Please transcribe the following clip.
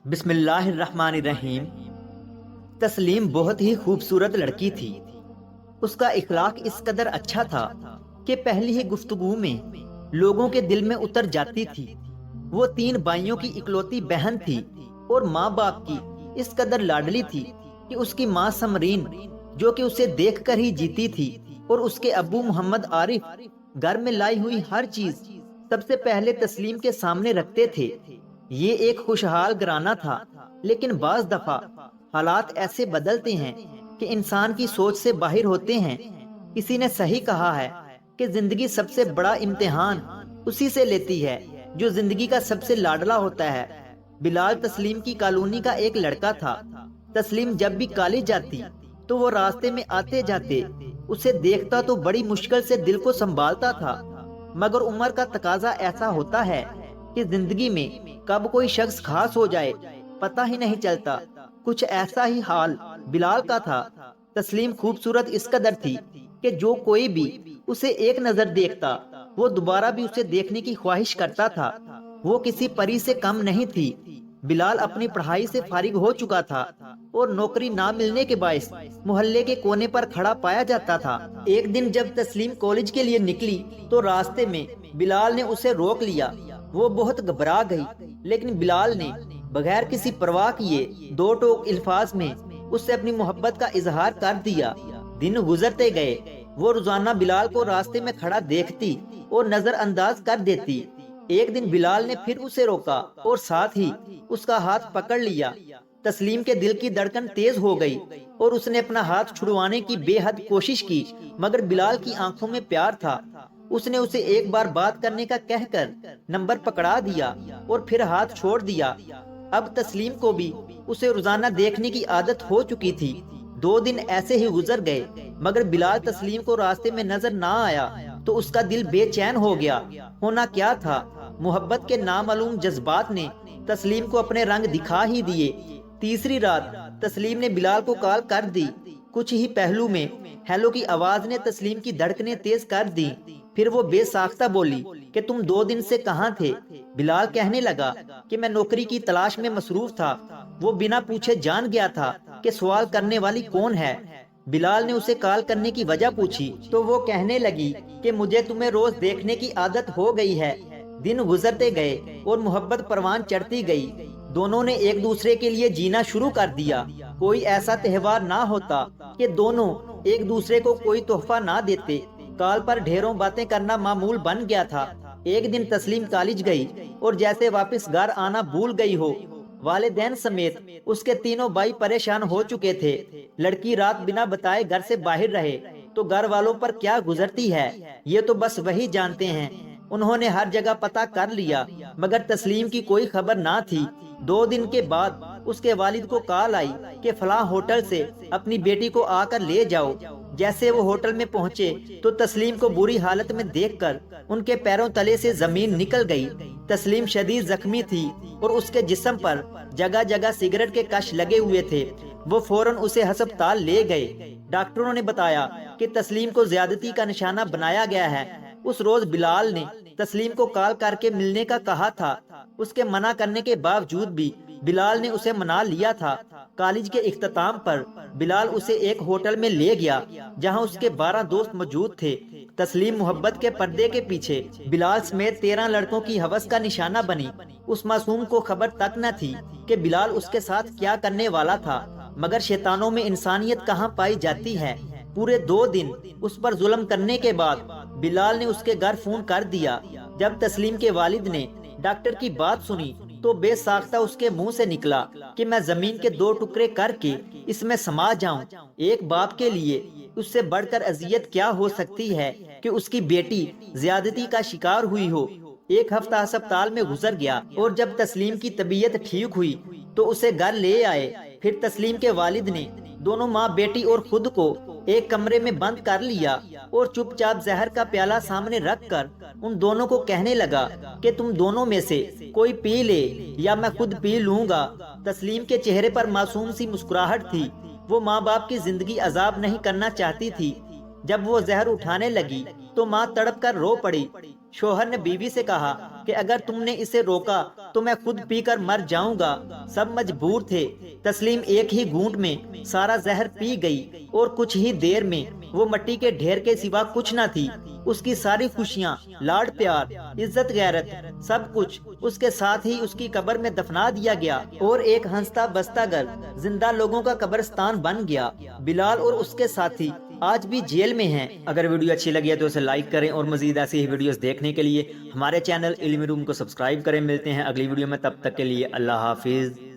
بسم اللہ الرحمن الرحیم۔ تسلیم بہت ہی خوبصورت لڑکی تھی۔ اس کا اخلاق اس قدر اچھا تھا کہ پہلی ہی گفتگو میں لوگوں کے دل میں اتر جاتی تھی۔ وہ 3 بھائیوں کی اکلوتی بہن تھی اور ماں باپ کی اس قدر لاڈلی تھی کہ اس کی ماں سمرین، جو کہ اسے دیکھ کر ہی جیتی تھی، اور اس کے ابو محمد عارف گھر میں لائی ہوئی ہر چیز سب سے پہلے تسلیم کے سامنے رکھتے تھے۔ یہ ایک خوشحال گھرانہ تھا، لیکن بعض دفعہ حالات ایسے بدلتے ہیں کہ انسان کی سوچ سے باہر ہوتے ہیں۔ کسی نے صحیح کہا ہے کہ زندگی سب سے بڑا امتحان اسی سے لیتی ہے جو زندگی کا سب سے لاڈلا ہوتا ہے۔ بلال تسلیم کی کالونی کا ایک لڑکا تھا۔ تسلیم جب بھی کالج جاتی تو وہ راستے میں آتے جاتے اسے دیکھتا تو بڑی مشکل سے دل کو سنبھالتا تھا، مگر عمر کا تقاضا ایسا ہوتا ہے کہ زندگی میں کب کوئی شخص خاص ہو جائے پتہ ہی نہیں چلتا۔ کچھ ایسا ہی حال بلال کا تھا۔ تسلیم خوبصورت اس قدر تھی کہ جو کوئی بھی اسے ایک نظر دیکھتا وہ دوبارہ بھی اسے دیکھنے کی خواہش کرتا تھا۔ وہ کسی پری سے کم نہیں تھی۔ بلال اپنی پڑھائی سے فارغ ہو چکا تھا اور نوکری نہ ملنے کے باعث محلے کے کونے پر کھڑا پایا جاتا تھا۔ ایک دن جب تسلیم کالج کے لیے نکلی تو راستے میں بلال نے اسے روک لیا۔ وہ بہت گھبرا گئی، لیکن بلال نے بغیر کسی پرواہ کیے 2 ٹوک الفاظ میں اس سے اپنی محبت کا اظہار کر دیا۔ دن گزرتے گئے، وہ روزانہ بلال کو راستے میں کھڑا دیکھتی اور نظر انداز کر دیتی۔ ایک دن بلال نے پھر اسے روکا اور ساتھ ہی اس کا ہاتھ پکڑ لیا۔ تسلیم کے دل کی دھڑکن تیز ہو گئی اور اس نے اپنا ہاتھ چھڑوانے کی بے حد کوشش کی، مگر بلال کی آنکھوں میں پیار تھا۔ اس نے اسے ایک بار بات کرنے کا کہہ کر نمبر پکڑا دیا اور پھر ہاتھ چھوڑ دیا۔ اب تسلیم کو بھی اسے روزانہ دیکھنے کی عادت ہو چکی تھی۔ 2 دن ایسے ہی گزر گئے، مگر بلال تسلیم کو راستے میں نظر نہ آیا تو اس کا دل بے چین ہو گیا۔ ہونا کیا تھا؟ محبت کے نامعلوم جذبات نے تسلیم کو اپنے رنگ دکھا ہی دیے۔ تیسری رات تسلیم نے بلال کو کال کر دی۔ کچھ ہی پہلو میں ہیلو کی آواز نے تسلیم کی دھڑکنیں تیز کر دی۔ پھر وہ بے ساختہ بولی کہ تم 2 دن سے کہاں تھے؟ بلال کہنے لگا کہ میں نوکری کی تلاش میں مصروف تھا۔ وہ بنا پوچھے جان گیا تھا کہ سوال کرنے والی کون ہے۔ بلال نے اسے کال کرنے کی وجہ پوچھی تو وہ کہنے لگی کہ مجھے تمہیں روز دیکھنے کی عادت ہو گئی ہے۔ دن گزرتے گئے اور محبت پروان چڑھتی گئی۔ دونوں نے ایک دوسرے کے لیے جینا شروع کر دیا۔ کوئی ایسا تہوار نہ ہوتا کہ دونوں ایک دوسرے کو کوئی تحفہ نہ دیتے۔ کال پر ڈھیروں باتیں کرنا معمول بن گیا تھا۔ ایک دن تسلیم کالج گئی اور جیسے واپس گھر آنا بھول گئی ہو۔ والدین سمیت اس کے 3 بھائی پریشان ہو چکے تھے۔ لڑکی رات بنا بتائے گھر سے باہر رہے تو گھر والوں پر کیا گزرتی ہے یہ تو بس وہی جانتے ہیں۔ انہوں نے ہر جگہ پتہ کر لیا، مگر تسلیم کی کوئی خبر نہ تھی۔ 2 دن کے بعد اس کے والد کو کال آئی کہ فلاں ہوٹل سے اپنی بیٹی کو آ کر لے جاؤ۔ جیسے وہ ہوٹل میں پہنچے تو تسلیم کو بری حالت میں دیکھ کر ان کے پیروں تلے سے زمین نکل گئی۔ تسلیم شدید زخمی تھی اور اس کے جسم پر جگہ جگہ سگریٹ کے کش لگے ہوئے تھے۔ وہ فوراً اسے ہسپتال لے گئے۔ ڈاکٹروں نے بتایا کہ تسلیم کو زیادتی کا نشانہ بنایا گیا ہے۔ اس روز بلال نے تسلیم کو کال کر کے ملنے کا کہا تھا۔ اس کے منع کرنے کے باوجود بھی بلال نے اسے منا لیا تھا۔ کالج کے اختتام پر بلال اسے ایک ہوٹل میں لے گیا جہاں اس کے 12 دوست موجود تھے۔ تسلیم محبت کے پردے کے پیچھے بلال سمیت 13 لڑکوں کی ہوس کا نشانہ بنی۔ اس معصوم کو خبر تک نہ تھی کہ بلال اس کے ساتھ کیا کرنے والا تھا، مگر شیطانوں میں انسانیت کہاں پائی جاتی ہے۔ پورے 2 دن اس پر ظلم کرنے کے بعد بلال نے اس کے گھر فون کر دیا۔ جب تسلیم کے والد نے ڈاکٹر کی بات سنی تو بے ساختہ اس کے منہ سے نکلا کہ میں زمین کے 2 ٹکڑے کر کے اس میں سما جاؤں۔ ایک باپ کے لیے اس سے بڑھ کر اذیت کیا ہو سکتی ہے کہ اس کی بیٹی زیادتی کا شکار ہوئی ہو۔ 1 ہفتہ ہسپتال میں گزر گیا اور جب تسلیم کی طبیعت ٹھیک ہوئی تو اسے گھر لے آئے۔ پھر تسلیم کے والد نے دونوں ماں بیٹی اور خود کو ایک کمرے میں بند کر لیا اور چپ چاپ زہر کا پیالہ سامنے رکھ کر ان دونوں کو کہنے لگا کہ تم دونوں میں سے کوئی پی لے یا میں خود پی لوں گا۔ تسلیم کے چہرے پر معصوم سی مسکراہٹ تھی۔ وہ ماں باپ کی زندگی عذاب نہیں کرنا چاہتی تھی۔ جب وہ زہر اٹھانے لگی تو ماں تڑپ کر رو پڑی۔ شوہر نے بیوی سے کہا کہ اگر تم نے اسے روکا تو میں خود پی کر مر جاؤں گا۔ سب مجبور تھے۔ تسلیم ایک ہی گھونٹ میں سارا زہر پی گئی اور کچھ ہی دیر میں وہ مٹی کے ڈھیر کے سوا کچھ نہ تھی۔ اس کی ساری خوشیاں، لاڈ پیار، عزت غیرت، سب کچھ اس کے ساتھ ہی اس کی قبر میں دفنا دیا گیا اور ایک ہنستا بستا گھر زندہ لوگوں کا قبرستان بن گیا۔ بلال اور اس کے ساتھی آج بھی جیل میں ہیں۔ اگر ویڈیو اچھی لگی ہے تو اسے لائک کریں اور مزید ایسی ہی ویڈیوز دیکھنے کے لیے ہمارے چینل علمی روم کو سبسکرائب کریں۔ ملتے ہیں اگلی ویڈیو میں، تب تک کے لیے اللہ حافظ۔